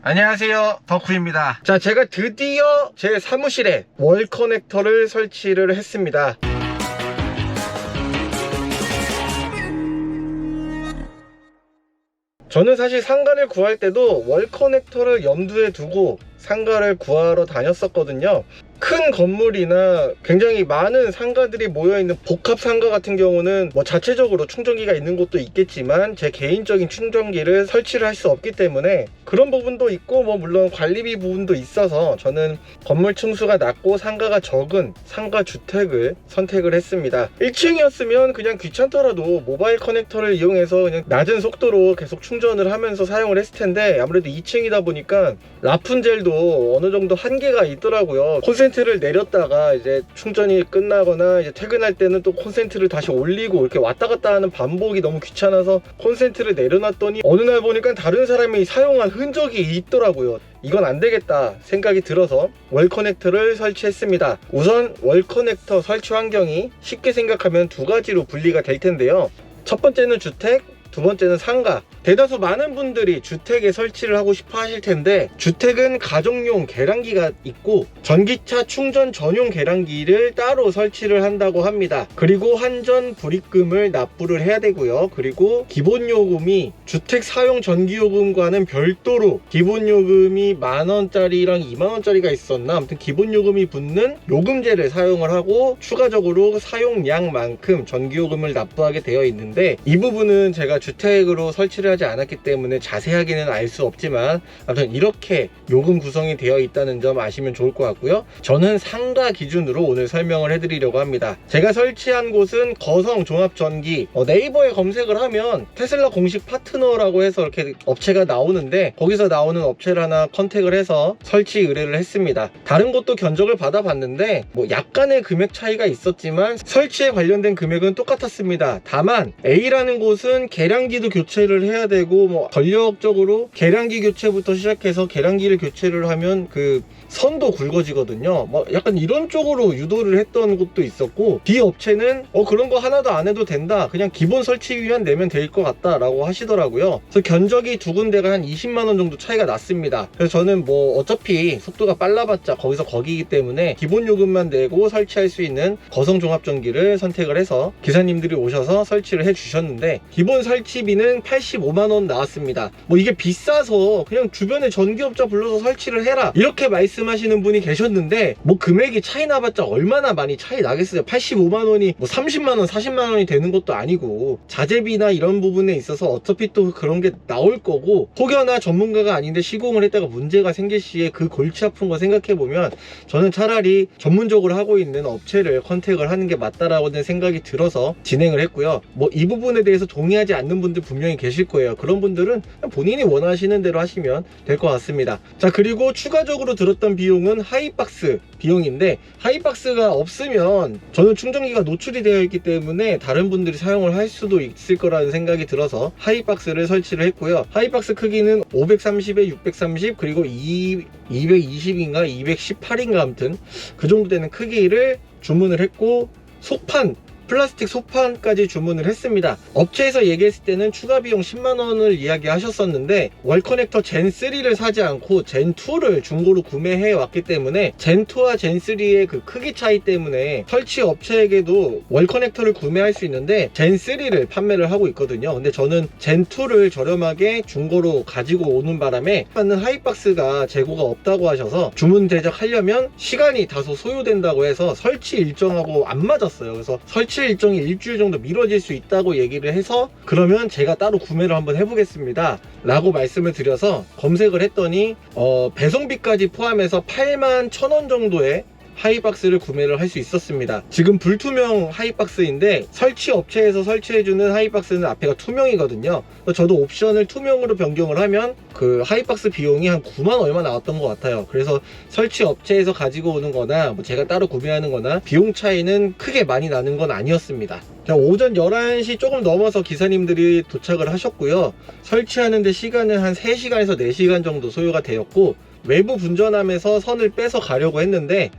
안녕하세요, 덕후입니다. 자, 제가 드디어 제 사무실에 월 커넥터를 설치를 했습니다. 저는 사실 상가를 구할 때도 월 커넥터를 염두에 두고 상가를 구하러 다녔었거든요. 큰 건물이나 굉장히 많은 상가들이 모여있는 복합 상가 같은 경우는 뭐 자체적으로 충전기가 있는 곳도 있겠지만 제 개인적인 충전기를 설치를 할 수 없기 때문에 그런 부분도 있고, 뭐 물론 관리비 부분도 있어서 저는 건물 층수가 낮고 상가가 적은 상가 주택을 선택을 했습니다. 1층이었으면 그냥 귀찮더라도 모바일 커넥터를 이용해서 그냥 낮은 속도로 계속 충전을 하면서 사용을 했을 텐데, 아무래도 2층이다 보니까 라푼젤도 어느 정도 한계가 있더라고요. 콘센트를 내렸다가 이제 충전이 끝나거나 이제 퇴근할 때는 또 콘센트를 다시 올리고 이렇게 왔다 갔다 하는 반복이 너무 귀찮아서 콘센트를 내려놨더니 어느 날 보니까 다른 사람이 사용한 흔적이 있더라고요. 이건 안 되겠다 생각이 들어서 월 커넥터를 설치했습니다. 우선 월 커넥터 설치 환경이 쉽게 생각하면 두 가지로 분리가 될 텐데요. 첫 번째는 주택, 두 번째는 상가. 대다수 많은 분들이 주택에 설치를 하고 싶어 하실 텐데, 주택은 가정용 계량기가 있고 전기차 충전 전용 계량기를 따로 설치를 한다고 합니다. 그리고 한전 불입금을 납부를 해야 되고요. 그리고 기본요금이 주택 사용 전기요금과는 별도로 기본요금이 10,000원짜리랑 20,000원짜리가 있었나, 아무튼 기본요금이 붙는 요금제를 사용을 하고 추가적으로 사용량만큼 전기요금을 납부하게 되어 있는데, 이 부분은 제가 주택으로 설치를 하지 않았기 때문에 자세하게는 알 수 없지만 아무튼 이렇게 요금 구성이 되어 있다는 점 아시면 좋을 것 같고요. 저는 상가 기준으로 오늘 설명을 해드리려고 합니다. 제가 설치한 곳은 거성 종합전기, 네이버에 검색을 하면 테슬라 공식 파트너라고 해서 이렇게 업체가 나오는데, 거기서 나오는 업체를 하나 컨택을 해서 설치 의뢰를 했습니다. 다른 곳도 견적을 받아봤는데 뭐 약간의 금액 차이가 있었지만 설치에 관련된 금액은 똑같았습니다. 다만 A라는 곳은 계량기도 교체를 해야 되고, 뭐 전력적으로 계량기 교체부터 시작해서 계량기를 교체를 하면 그 선도 굵어지거든요. 뭐 약간 이런 쪽으로 유도를 했던 곳도 있었고, B 업체는 그런 거 하나도 안 해도 된다, 그냥 기본 설치비만 내면 될 것 같다 라고 하시더라고요. 그래서 견적이 두 군데가 한 20만원 정도 차이가 났습니다. 그래서 저는 뭐 어차피 속도가 빨라봤자 거기서 거기이기 때문에 기본 요금만 내고 설치할 수 있는 거성 종합전기를 선택을 해서 기사님들이 오셔서 설치를 해 주셨는데, 기본 설치비는 85만원 나왔습니다. 뭐 이게 비싸서 그냥 주변에 전기업자 불러서 설치를 해라 이렇게 말씀하시는 분이 계셨는데, 뭐 금액이 차이 나봤자 얼마나 많이 차이 나겠어요. 85만원이 뭐 30만원 40만원이 되는 것도 아니고, 자재비나 이런 부분에 있어서 어차피 또 그런 게 나올 거고, 혹여나 전문가가 아닌데 시공을 했다가 문제가 생길 시에 그 골치 아픈 거 생각해보면 저는 차라리 전문적으로 하고 있는 업체를 컨택을 하는 게 맞다라고는 생각이 들어서 진행을 했고요. 뭐 이 부분에 대해서 동의하지 않는 분들 분명히 계실 거예요. 그런 분들은 본인이 원하시는 대로 하시면 될 것 같습니다. 자, 그리고 추가적으로 들었던 비용은 하이박스 비용인데, 하이박스가 없으면 저는 충전기가 노출이 되어 있기 때문에 다른 분들이 사용을 할 수도 있을 거라는 생각이 들어서 하이박스를 설치를 했고요. 하이박스 크기는 530에 630 그리고 220인가 218인가 아무튼 그 정도 되는 크기를 주문을 했고, 속판 플라스틱 소판까지 주문을 했습니다. 업체에서 얘기했을 때는 추가 비용 10만원을 이야기하셨었는데, 월 커넥터 젠3를 사지 않고 젠2를 중고로 구매해 왔기 때문에 젠2와 젠3의 그 크기 차이 때문에 설치 업체에게도 월 커넥터를 구매할 수 있는데 젠3를 판매를 하고 있거든요. 근데 저는 젠2를 저렴하게 중고로 가지고 오는 바람에 맞는 하이박스가 재고가 없다고 하셔서 주문 대적하려면 시간이 다소 소요된다고 해서 설치 일정하고 안 맞았어요. 그래서 설치 일정이 일주일 정도 미뤄질 수 있다고 얘기를 해서, 그러면 제가 따로 구매를 한번 해보겠습니다 라고 말씀을 드려서 검색을 했더니 배송비까지 포함해서 81,000원 정도의 하이박스를 구매를 할 수 있었습니다. 지금 불투명 하이박스인데 설치 업체에서 설치해주는 하이박스는 앞에가 투명이거든요. 저도 옵션을 투명으로 변경을 하면 그 하이박스 비용이 한 9만 얼마 나왔던 것 같아요. 그래서 설치 업체에서 가지고 오는 거나 뭐 제가 따로 구매하는 거나 비용 차이는 크게 많이 나는 건 아니었습니다. 오전 11시 조금 넘어서 기사님들이 도착을 하셨고요. 설치하는데 시간은 한 3시간에서 4시간 정도 소요가 되었고, 외부 분전함에서 선을 빼서 가려고 했는데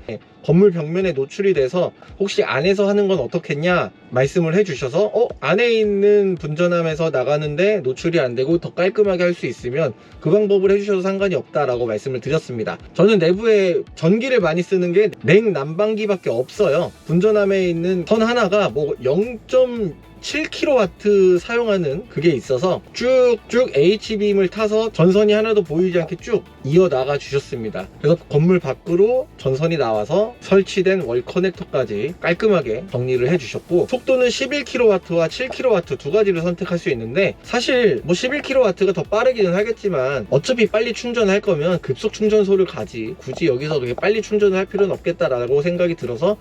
건물 벽면에 노출이 돼서 혹시 안에서 하는 건 어떻겠냐 말씀을 해주셔서 안에 있는 분전함에서 나가는데 노출이 안 되고 더 깔끔하게 할 수 있으면 그 방법을 해주셔도 상관이 없다라고 말씀을 드렸습니다. 저는 내부에 전기를 많이 쓰는 게 냉난방기밖에 없어요. 분전함에 있는 선 하나가 뭐 0.7kW 사용하는 그게 있어서 쭉쭉 H빔을 타서 전선이 하나도 보이지 않게 쭉 이어나가 주셨습니다. 그래서 건물 밖으로 전선이 나와서 설치된 월 커넥터까지 깔끔하게 정리를 해주셨고, 속도는 11kW와 7kW 두 가지를 선택할 수 있는데, 사실 뭐 11kW가 더 빠르기는 하겠지만 어차피 빨리 충전할 거면 급속 충전소를 가지 굳이 여기서 그렇게 빨리 충전을 할 필요는 없겠다라고 생각이 들어서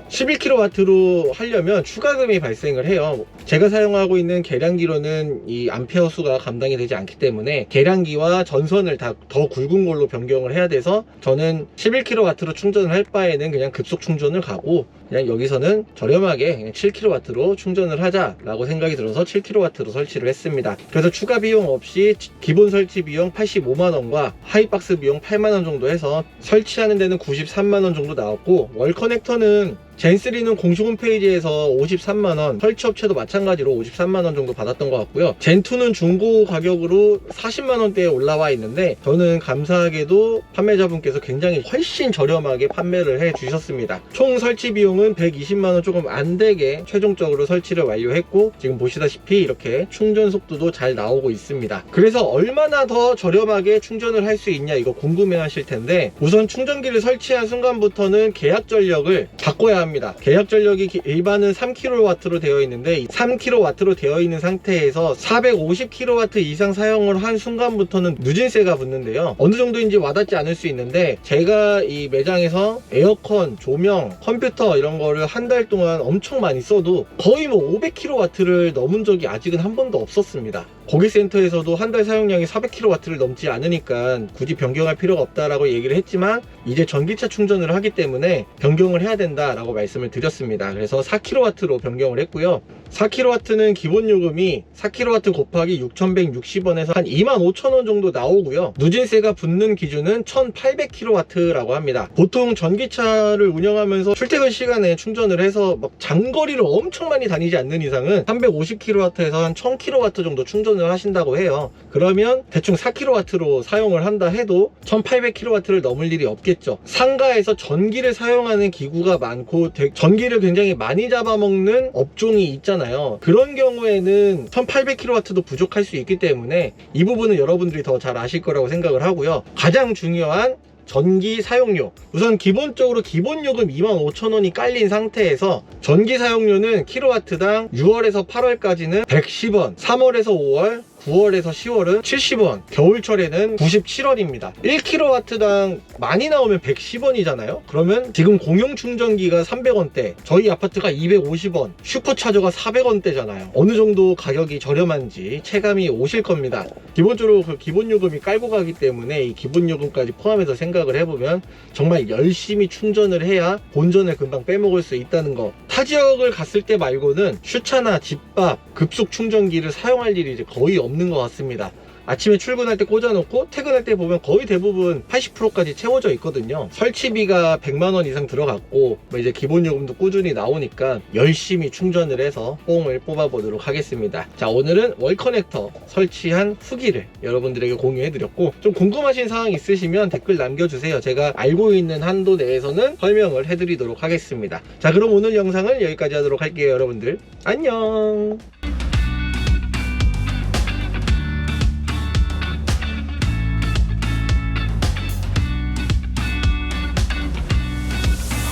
11kW로 하려면 추가금이 발생을 해요. 제가 사용하고 있는 계량기로는 이 암페어 수가 감당이 되지 않기 때문에 계량기와 전선을 다 더 굵은 걸로 변경을 해야 돼서, 저는 11kW로 충전을 할 바에는 그냥 급속 충전을 가고 그냥 여기서는 저렴하게 그냥 7kW로 충전을 하자라고 생각이 들어서 7kW로 설치를 했습니다. 그래서 추가 비용 없이 기본 설치 비용 85만원과 하이박스 비용 8만원 정도 해서 설치하는 데는 93만원 정도 나왔고, 월 커넥터는 젠3는 공식 홈페이지에서 53만원, 설치업체도 마찬가지로 53만원 정도 받았던 것 같고요. 젠2는 중고 가격으로 40만원대에 올라와 있는데, 저는 감사하게도 판매자분께서 굉장히 훨씬 저렴하게 판매를 해 주셨습니다. 총 설치 비용은 120만원 조금 안되게 최종적으로 설치를 완료했고, 지금 보시다시피 이렇게 충전 속도도 잘 나오고 있습니다. 그래서 얼마나 더 저렴하게 충전을 할 수 있냐 이거 궁금해 하실 텐데, 우선 충전기를 설치한 순간부터는 계약 전력을 바꿔야 합니다. 계약 전력이 일반은 3kW로 되어 있는데 3kW로 되어 있는 상태에서 450kW 이상 사용을 한 순간부터는 누진세가 붙는데요. 어느 정도인지 와닿지 않을 수 있는데, 제가 이 매장에서 에어컨, 조명, 컴퓨터 이런 거를 한 달 동안 엄청 많이 써도 거의 뭐 500kW를 넘은 적이 아직은 한 번도 없었습니다. 고객센터에서도 한 달 사용량이 400kW를 넘지 않으니까 굳이 변경할 필요가 없다라고 얘기를 했지만, 이제 전기차 충전을 하기 때문에 변경을 해야 된다라고 말씀을 드렸습니다. 그래서 4kW로 변경을 했고요. 4kW는 기본 요금이 4kW 곱하기 6,160원에서 한 25,000원 정도 나오고요. 누진세가 붙는 기준은 1,800kW라고 합니다. 보통 전기차를 운영하면서 출퇴근 시간에 충전을 해서 막 장거리를 엄청 많이 다니지 않는 이상은 350kW에서 한 1000kW 정도 충전을 하신다고 해요. 그러면 대충 4kW로 사용을 한다 해도 1800kW를 넘을 일이 없겠죠. 상가에서 전기를 사용하는 기구가 많고 전기를 굉장히 많이 잡아먹는 업종이 있잖아요. 그런 경우에는 1800kW도 부족할 수 있기 때문에 이 부분은 여러분들이 더 잘 아실 거라고 생각을 하고요. 가장 중요한 전기 사용료, 우선 기본적으로 기본 요금 25,000원이 깔린 상태에서 전기 사용료는 킬로와트당 6월에서 8월까지는 110원, 3월에서 5월, 9월에서 10월은 70원, 겨울철에는 97원입니다. 1kW당 많이 나오면 110원이잖아요. 그러면 지금 공용 충전기가 300원대, 저희 아파트가 250원, 슈퍼차저가 400원대잖아요. 어느 정도 가격이 저렴한지 체감이 오실 겁니다. 기본적으로 그 기본 요금이 깔고 가기 때문에 이 기본 요금까지 포함해서 생각을 해보면 정말 열심히 충전을 해야 본전을 금방 빼먹을 수 있다는 거. 타 지역을 갔을 때 말고는 슈차나 집밥, 급속 충전기를 사용할 일이 이제 거의 없는 것 같습니다. 아침에 출근할 때 꽂아놓고 퇴근할 때 보면 거의 대부분 80%까지 채워져 있거든요. 설치비가 100만원 이상 들어갔고 뭐 이제 기본 요금도 꾸준히 나오니까 열심히 충전을 해서 뽕을 뽑아보도록 하겠습니다. 자, 오늘은 월 커넥터 설치한 후기를 여러분들에게 공유해드렸고, 좀 궁금하신 사항 있으시면 댓글 남겨주세요. 제가 알고 있는 한도 내에서는 설명을 해드리도록 하겠습니다. 자, 그럼 오늘 영상을 여기까지 하도록 할게요. 여러분들 안녕.